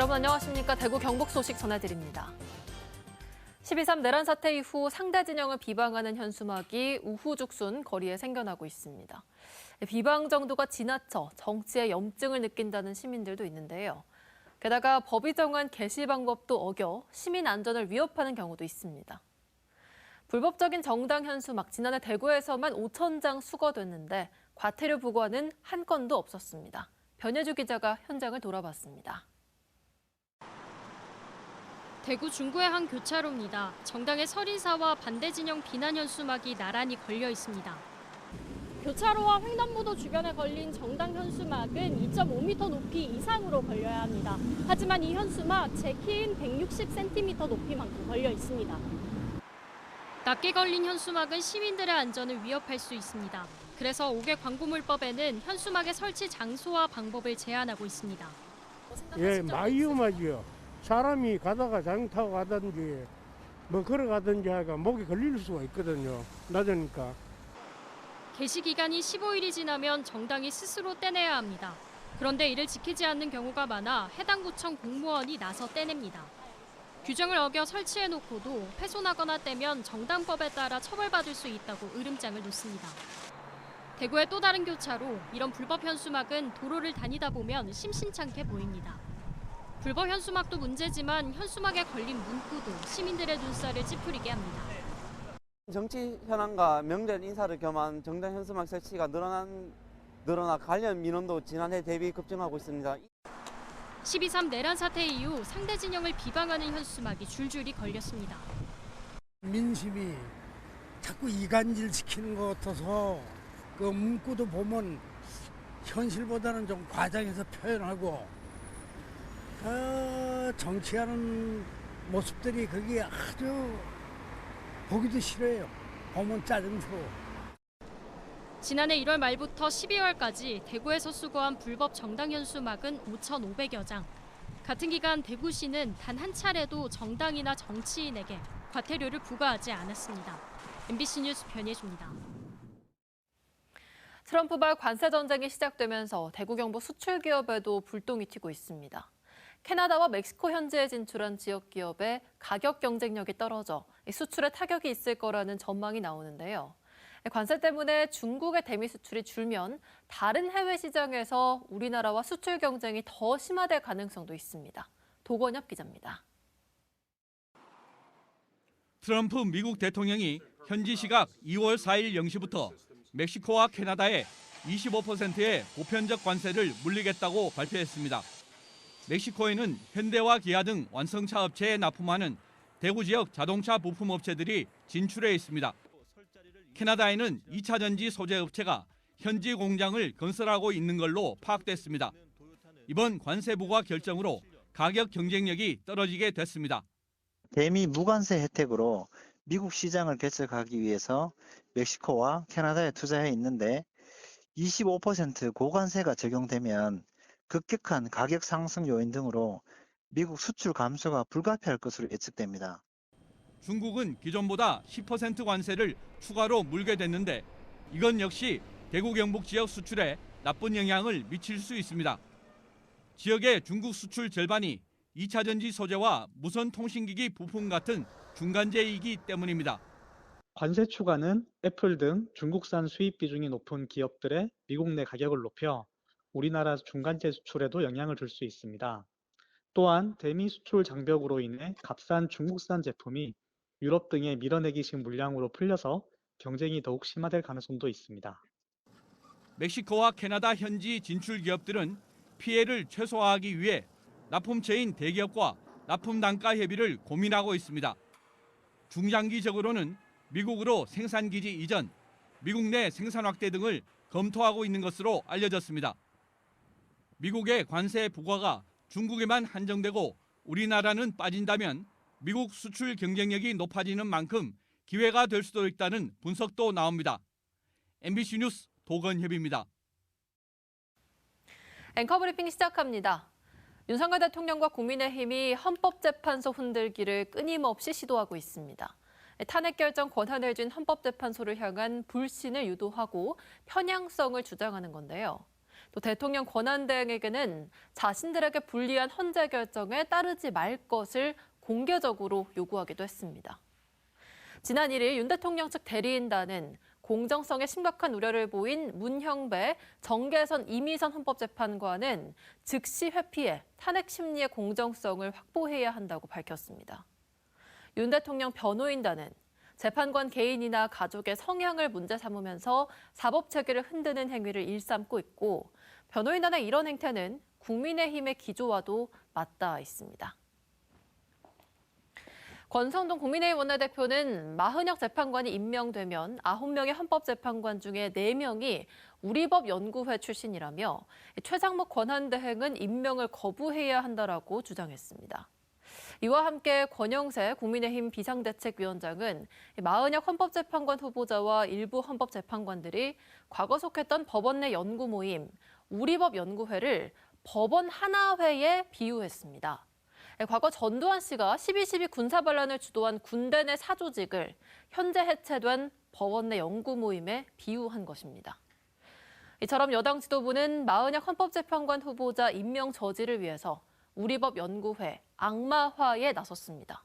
여러분 안녕하십니까? 대구 경북 소식 전해드립니다. 12.3 내란 사태 이후 상대 진영을 비방하는 현수막이 우후죽순 거리에 생겨나고 있습니다. 비방 정도가 지나쳐 정치에 염증을 느낀다는 시민들도 있는데요. 게다가 법이 정한 게시 방법도 어겨 시민 안전을 위협하는 경우도 있습니다. 불법적인 정당 현수막 지난해 대구에서만 5,000장 수거됐는데 과태료 부과는 한 건도 없었습니다. 변예주 기자가 현장을 돌아봤습니다. 대구 중구의 한 교차로입니다. 정당의 설인사와 반대 진영 비난 현수막이 나란히 걸려 있습니다. 교차로와 횡단보도 주변에 걸린 정당 현수막은 2.5m 높이 이상으로 걸려야 합니다. 하지만 이 현수막 제 키인 160cm 높이만큼 걸려 있습니다. 낮게 걸린 현수막은 시민들의 안전을 위협할 수 있습니다. 그래서 5개 광고물법에는 현수막의 설치 장소와 방법을 제한하고 있습니다. 예, 많이 위험하지요. 사람이 가다가 장 타고 가든지 뭐 걸어가든지 하니까 목이 걸릴 수가 있거든요. 낮으니까. 게시 기간이 15일이 지나면 정당이 스스로 떼내야 합니다. 그런데 이를 지키지 않는 경우가 많아 해당 구청 공무원이 나서 떼냅니다. 규정을 어겨 설치해놓고도 훼손하거나 떼면 정당법에 따라 처벌받을 수 있다고 으름장을 놓습니다. 대구의 또 다른 교차로, 이런 불법 현수막은 도로를 다니다 보면 심심찮게 보입니다. 불법 현수막도 문제지만 현수막에 걸린 문구도 시민들의 눈살을 찌푸리게 합니다. 정치 현안과 명절 인사를 겸한 정당 현수막 설치가 늘어나 관련 민원도 지난해 대비 급증하고 있습니다. 12.3 내란 사태 이후 상대 진영을 비방하는 현수막이 줄줄이 걸렸습니다. 민심이 자꾸 이간질 시키는 것 같아서 그 문구도 보면 현실보다는 좀 과장해서 표현하고 정치하는 모습들이 그게 아주 보기도 싫어요. 보면 짜증스러워. 지난해 1월 말부터 12월까지 대구에서 수거한 불법 정당 현수막은 5,500여 장. 같은 기간 대구시는 단 한 차례도 정당이나 정치인에게 과태료를 부과하지 않았습니다. MBC 뉴스 변예주입니다. 트럼프발 관세 전쟁이 시작되면서 대구 경북 수출 기업에도 불똥이 튀고 있습니다. 캐나다와 멕시코 현지에 진출한 지역 기업의 가격 경쟁력이 떨어져 수출에 타격이 있을 거라는 전망이 나오는데요. 관세 때문에 중국의 대미 수출이 줄면 다른 해외 시장에서 우리나라와 수출 경쟁이 더 심화될 가능성도 있습니다. 도건엽 기자입니다. 트럼프 미국 대통령이 현지 시각 2월 4일 0시부터 멕시코와 캐나다에 25%의 보편적 관세를 물리겠다고 발표했습니다. 멕시코에는 현대와 기아 등 완성차 업체에 납품하는 대구 지역 자동차 부품 업체들이 진출해 있습니다. 캐나다에는 2차 전지 소재 업체가 현지 공장을 건설하고 있는 걸로 파악됐습니다. 이번 관세 부과 결정으로 가격 경쟁력이 떨어지게 됐습니다. 대미 무관세 혜택으로 미국 시장을 개척하기 위해서 멕시코와 캐나다에 투자해 있는데 25% 고관세가 적용되면 급격한 가격 상승 요인 등으로 미국 수출 감소가 불가피할 것으로 예측됩니다. 중국은 기존보다 10% 관세를 추가로 물게 됐는데 이건 역시 대구 경북 지역 수출에 나쁜 영향을 미칠 수 있습니다. 지역의 중국 수출 절반이 2차 전지 소재와 무선 통신기기 부품 같은 중간재이기 때문입니다. 관세 추가는 애플 등 중국산 수입 비중이 높은 기업들의 미국 내 가격을 높여 우리나라 중간재 수출에도 영향을 줄 수 있습니다. 또한 대미 수출 장벽으로 인해 값싼 중국산 제품이 유럽 등의 밀어내기식 물량으로 풀려서 경쟁이 더욱 심화될 가능성도 있습니다. 멕시코와 캐나다 현지 진출 기업들은 피해를 최소화하기 위해 납품처인 대기업과 납품 단가 협의를 고민하고 있습니다. 중장기적으로는 미국으로 생산기지 이전, 미국 내 생산 확대 등을 검토하고 있는 것으로 알려졌습니다. 미국의 관세 부과가 중국에만 한정되고 우리나라는 빠진다면 미국 수출 경쟁력이 높아지는 만큼 기회가 될 수도 있다는 분석도 나옵니다. MBC 뉴스 도건협입니다. 앵커 브리핑 시작합니다. 윤석열 대통령과 국민의힘이 헌법재판소 흔들기를 끊임없이 시도하고 있습니다. 탄핵 결정 권한을 쥔 헌법재판소를 향한 불신을 유도하고 편향성을 주장하는 건데요. 또 대통령 권한대행에게는 자신들에게 불리한 헌재 결정에 따르지 말 것을 공개적으로 요구하기도 했습니다. 지난 1일 윤 대통령 측 대리인단은 공정성에 심각한 우려를 보인 문형배 정계선 이미선 헌법재판관은 즉시 회피해 탄핵 심리의 공정성을 확보해야 한다고 밝혔습니다. 윤 대통령 변호인단은 재판관 개인이나 가족의 성향을 문제 삼으면서 사법체계를 흔드는 행위를 일삼고 있고 변호인단의 이런 행태는 국민의힘의 기조와도 맞닿아 있습니다. 권성동 국민의힘 원내대표는 마흔혁 재판관이 임명되면 9명의 헌법재판관 중에 4명이 우리법 연구회 출신이라며 최장목 권한대행은 임명을 거부해야 한다라고 주장했습니다. 이와 함께 권영세 국민의힘 비상대책위원장은 마흔혁 헌법재판관 후보자와 일부 헌법재판관들이 과거 속했던 법원 내 연구 모임 우리법 연구회를 법원 하나회에 비유했습니다. 과거 전두환 씨가 12.12 군사반란을 주도한 군대 내 사조직을 현재 해체된 법원 내 연구 모임에 비유한 것입니다. 이처럼 여당 지도부는 마흔혁 헌법재판관 후보자 임명 저지를 위해서 우리법 연구회 악마화에 나섰습니다.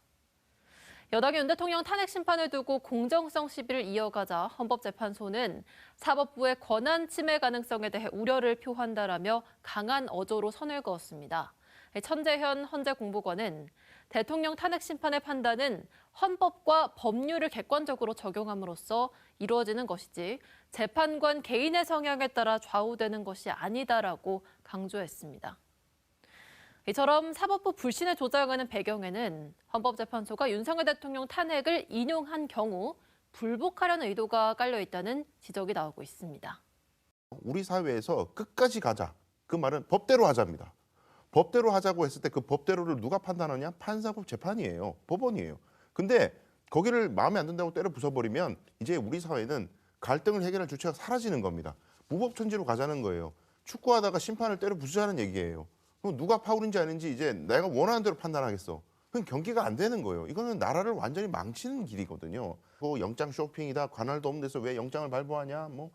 여당이 윤 대통령 탄핵 심판을 두고 공정성 시비를 이어가자 헌법재판소는 사법부의 권한 침해 가능성에 대해 우려를 표한다라며 강한 어조로 선을 그었습니다. 천재현 헌재공보관은 대통령 탄핵 심판의 판단은 헌법과 법률을 객관적으로 적용함으로써 이루어지는 것이지 재판관 개인의 성향에 따라 좌우되는 것이 아니다라고 강조했습니다. 이처럼 사법부 불신을 조장하는 배경에는 헌법재판소가 윤석열 대통령 탄핵을 인용한 경우 불복하려는 의도가 깔려 있다는 지적이 나오고 있습니다. 우리 사회에서 끝까지 가자. 그 말은 법대로 하자입니다. 법대로 하자고 했을 때 그 법대로를 누가 판단하냐? 판사급 재판이에요. 법원이에요. 근데 거기를 마음에 안 든다고 때려 부숴버리면 이제 우리 사회는 갈등을 해결할 주체가 사라지는 겁니다. 무법천지로 가자는 거예요. 축구하다가 심판을 때려 부수자는 얘기예요. 그럼 누가 파울인지 아닌지 이제 내가 원하는 대로 판단하겠어. 그건 경기가 안 되는 거예요. 이거는 나라를 완전히 망치는 길이거든요. 뭐 영장 쇼핑이다. 관할도 없는 데서 왜 영장을 발부하냐. 뭐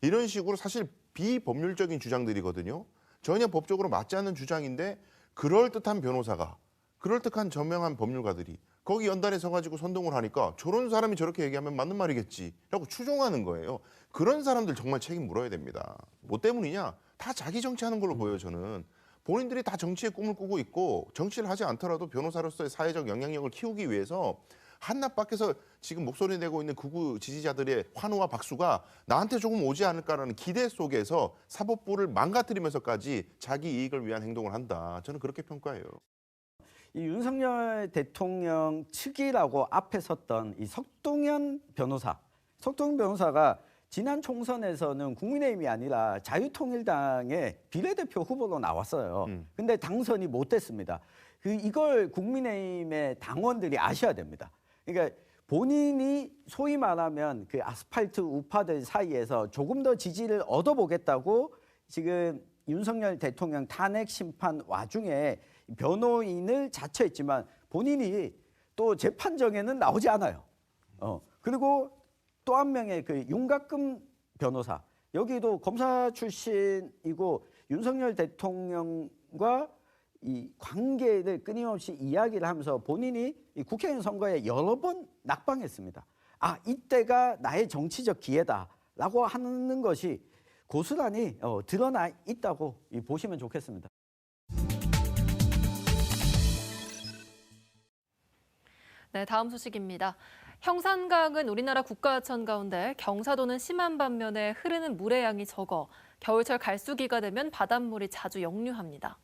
이런 식으로 사실 비법률적인 주장들이거든요. 전혀 법적으로 맞지 않는 주장인데 그럴듯한 변호사가 그럴듯한 저명한 법률가들이 거기 연단에 서가지고 선동을 하니까 저런 사람이 저렇게 얘기하면 맞는 말이겠지 라고 추종하는 거예요. 그런 사람들 정말 책임 물어야 됩니다. 뭐 때문이냐? 다 자기 정치하는 걸로 보여요. 저는. 본인들이 다 정치의 꿈을 꾸고 있고 정치를 하지 않더라도 변호사로서의 사회적 영향력을 키우기 위해서 한낱 밖에서 지금 목소리 내고 있는 극우 지지자들의 환호와 박수가 나한테 조금 오지 않을까라는 기대 속에서 사법부를 망가뜨리면서까지 자기 이익을 위한 행동을 한다. 저는 그렇게 평가해요. 이 윤석열 대통령 측이라고 앞에 섰던 이 석동현 변호사가 지난 총선에서는 국민의힘이 아니라 자유통일당의 비례대표 후보로 나왔어요. 근데 당선이 못 됐습니다. 이걸 국민의힘의 당원들이 아셔야 됩니다. 그러니까 본인이 소위 말하면 그 아스팔트 우파들 사이에서 조금 더 지지를 얻어보겠다고 지금 윤석열 대통령 탄핵 심판 와중에 변호인을 자처했지만 본인이 또 재판정에는 나오지 않아요. 그리고 또 한 명의 그 윤곽금 변호사, 여기도 검사 출신이고 윤석열 대통령과 이 관계를 끊임없이 이야기를 하면서 본인이 이 국회의원 선거에 여러 번 낙방했습니다. 아, 이때가 나의 정치적 기회다라고 하는 것이 고스란히 드러나 있다고 보시면 좋겠습니다. 네, 다음 소식입니다. 형산강은 우리나라 국가하천 가운데 경사도는 심한 반면에 흐르는 물의 양이 적어 겨울철 갈수기가 되면 바닷물이 자주 역류합니다.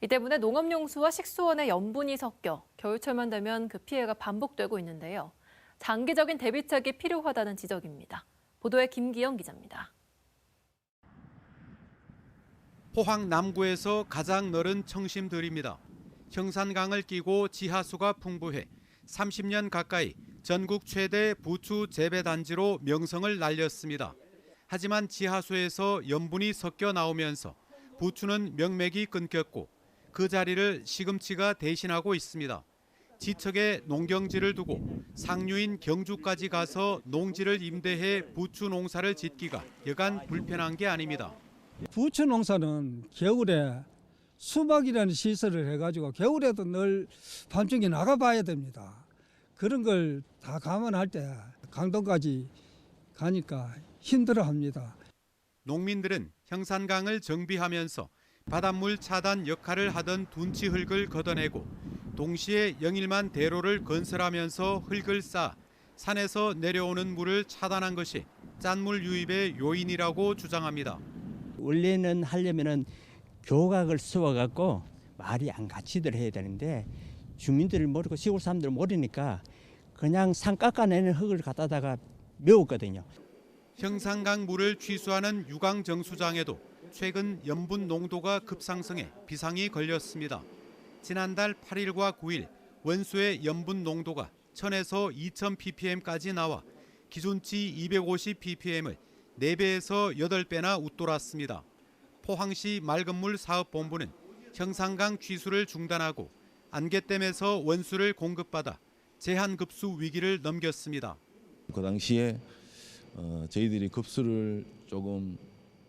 이 때문에 농업용수와 식수원에 염분이 섞여 겨울철만 되면 그 피해가 반복되고 있는데요. 장기적인 대비책이 필요하다는 지적입니다. 보도에 김기영 기자입니다. 포항 남구에서 가장 넓은 청심들입니다. 형산강을 끼고 지하수가 풍부해 30년 가까이 전국 최대 부추 재배 단지로 명성을 날렸습니다. 하지만 지하수에서 염분이 섞여 나오면서 부추는 명맥이 끊겼고 그 자리를 시금치가 대신하고 있습니다. 지척에 농경지를 두고 상류인 경주까지 가서 농지를 임대해 부추 농사를 짓기가 여간 불편한 게 아닙니다. 부추 농사는 겨울에 수박이라는 시설을 해가지고 겨울에도 늘 밤중에 나가봐야 됩니다. 그런 걸 다 감안할 때 강동까지 가니까 힘들어합니다. 농민들은 형산강을 정비하면서 바닷물 차단 역할을 하던 둔치 흙을 걷어내고 동시에 영일만 대로를 건설하면서 흙을 쌓아 산에서 내려오는 물을 차단한 것이 짠물 유입의 요인이라고 주장합니다. 원래는 하려면은 교각을 세워갖고 말이 안 같이들 해야 되는데 주민들을 모르고 시골 사람들을 모르니까 그냥 산 깎아내는 흙을 갖다다가 메웠거든요. 형산강 물을 취수하는 유광정수장에도 최근 염분 농도가 급상승해 비상이 걸렸습니다. 지난달 8일과 9일 원수의 염분 농도가 1000에서 2000 ppm까지 나와 기준치 250 ppm을 4배에서 8배나 웃돌았습니다. 포항시 맑은물 사업본부는 형산강 취수를 중단하고 안개댐에서 원수를 공급받아 제한급수 위기를 넘겼습니다. 그 당시에 저희들이 급수를 조금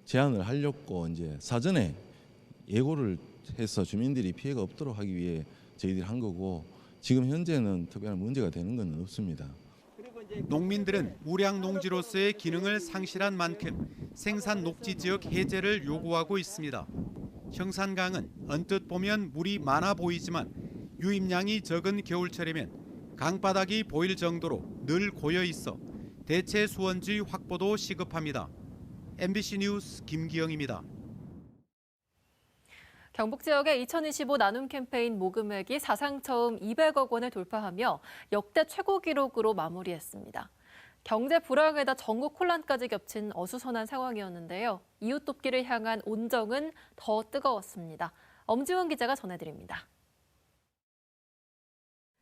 제한을 하려고 이제 사전에 예고를 해서 주민들이 피해가 없도록 하기 위해 저희들이 한 거고 지금 현재는 특별한 문제가 되는 건 없습니다. 농민들은 우량 농지로서의 기능을 상실한 만큼 생산 녹지 지역 해제를 요구하고 있습니다. 형산강은 언뜻 보면 물이 많아 보이지만 유입량이 적은 겨울철이면 강바닥이 보일 정도로 늘 고여 있어 대체 수원지 확보도 시급합니다. MBC 뉴스 김기영입니다. 경북 지역의 2025 나눔 캠페인 모금액이 사상 처음 200억 원을 돌파하며 역대 최고 기록으로 마무리했습니다. 경제 불황에다 전국 혼란까지 겹친 어수선한 상황이었는데요. 이웃 돕기를 향한 온정은 더 뜨거웠습니다. 엄지원 기자가 전해드립니다.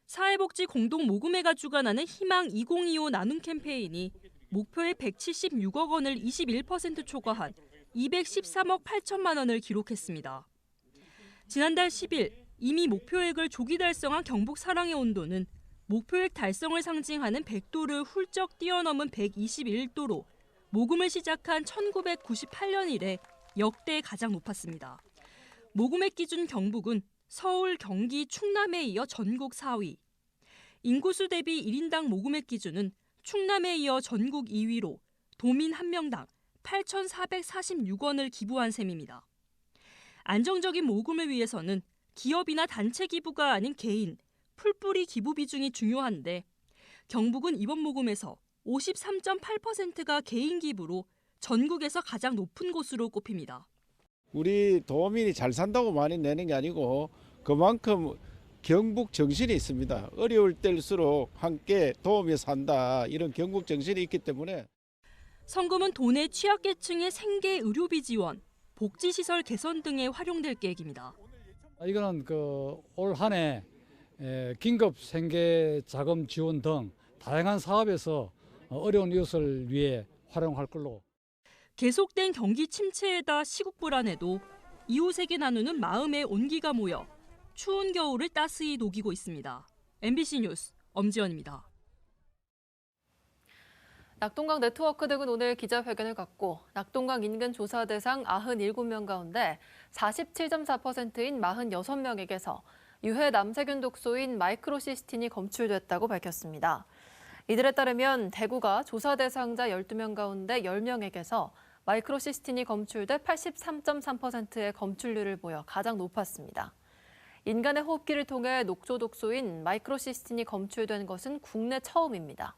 사회복지 공동 모금회가 주관하는 희망 2025 나눔 캠페인이 목표의 176억 원을 21% 초과한 213억 8천만 원을 기록했습니다. 지난달 10일 이미 목표액을 조기 달성한 경북 사랑의 온도는 목표액 달성을 상징하는 100도를 훌쩍 뛰어넘은 121도로 모금을 시작한 1998년 이래 역대 가장 높았습니다. 모금액 기준 경북은 서울, 경기, 충남에 이어 전국 4위. 인구수 대비 1인당 모금액 기준은 충남에 이어 전국 2위로 도민 1명당 8,446원을 기부한 셈입니다. 안정적인 모금을 위해서는 기업이나 단체 기부가 아닌 개인, 풀뿌리 기부 비중이 중요한데 경북은 이번 모금에서 53.8%가 개인 기부로 전국에서 가장 높은 곳으로 꼽힙니다. 우리 도민이 잘 산다고 많이 내는 게 아니고 그만큼 경북 정신이 있습니다. 어려울 때일수록 함께 도우며 산다 이런 경북 정신이 있기 때문에 성금은 도내 취약계층의 생계 의료비 지원, 복지시설 개선 등에 활용될 계획입니다. 이거는 올 한 해 긴급 생계 자금 지원 등 다양한 사업에서 어려운 이웃을 위해 활용할 걸로. 계속된 경기 침체에다 시국 불안에도 이웃에게 나누는 마음의 온기가 모여 추운 겨울을 따스히 녹이고 있습니다. MBC 뉴스 엄지연입니다. 낙동강 네트워크 등은 오늘 기자회견을 갖고 낙동강 인근 조사 대상 97명 가운데 47.4%인 46명에게서 유해 남세균 독소인 마이크로시스틴이 검출됐다고 밝혔습니다. 이들에 따르면 대구가 조사 대상자 12명 가운데 10명에게서 마이크로시스틴이 검출돼 83.3%의 검출률을 보여 가장 높았습니다. 인간의 호흡기를 통해 녹조 독소인 마이크로시스틴이 검출된 것은 국내 처음입니다.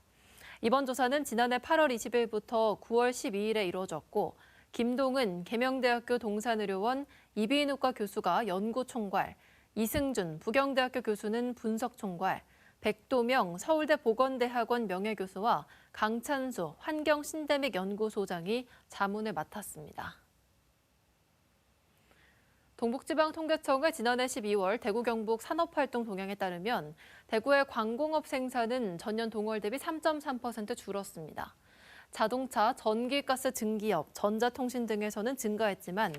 이번 조사는 지난해 8월 20일부터 9월 12일에 이루어졌고 김동은 계명대학교 동산의료원 이비인후과 교수가 연구총괄, 이승준 부경대학교 교수는 분석총괄, 백도명 서울대 보건대학원 명예교수와 강찬수 환경신대믹연구소장이 자문을 맡았습니다. 동북지방통계청의 지난해 12월 대구 경북 산업활동 동향에 따르면 대구의 광공업 생산은 전년 동월 대비 3.3% 줄었습니다. 자동차, 전기가스 증기업, 전자통신 등에서는 증가했지만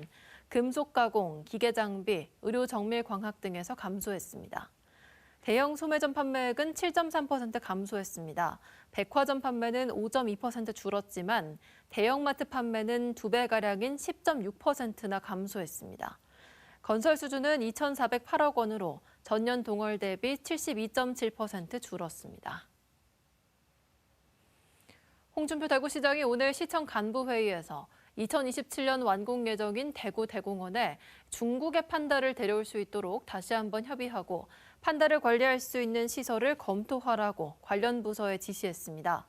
금속가공, 기계장비, 의료정밀광학 등에서 감소했습니다. 대형 소매점 판매액은 7.3% 감소했습니다. 백화점 판매는 5.2% 줄었지만 대형마트 판매는 2배가량인 10.6%나 감소했습니다. 건설 수주는 2,408억 원으로 전년 동월 대비 72.7% 줄었습니다. 홍준표 대구시장이 오늘 시청 간부회의에서 2027년 완공 예정인 대구 대공원에 중국의 판다를 데려올 수 있도록 다시 한번 협의하고 판다를 관리할 수 있는 시설을 검토하라고 관련 부서에 지시했습니다.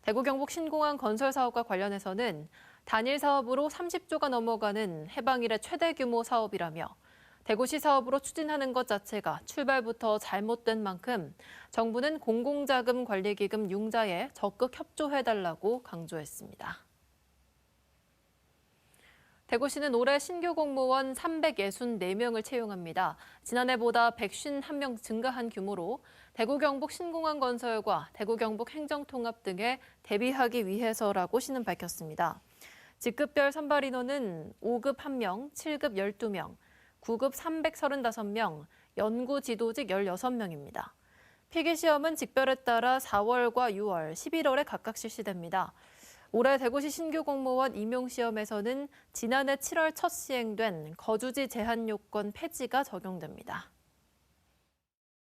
대구 경북 신공항 건설 사업과 관련해서는 단일 사업으로 30조가 넘어가는 해방 이래 최대 규모 사업이라며 대구시 사업으로 추진하는 것 자체가 출발부터 잘못된 만큼 정부는 공공자금 관리기금 융자에 적극 협조해달라고 강조했습니다. 대구시는 올해 신규 공무원 364명을 채용합니다. 지난해보다 151명 증가한 규모로 대구 경북 신공항 건설과 대구 경북 행정통합 등에 대비하기 위해서라고 시는 밝혔습니다. 직급별 선발 인원은 5급 1명, 7급 12명, 9급 335명, 연구 지도직 16명입니다. 필기시험은 직별에 따라 4월과 6월, 11월에 각각 실시됩니다. 올해 대구시 신규 공무원 임용시험에서는 지난해 7월 첫 시행된 거주지 제한 요건 폐지가 적용됩니다.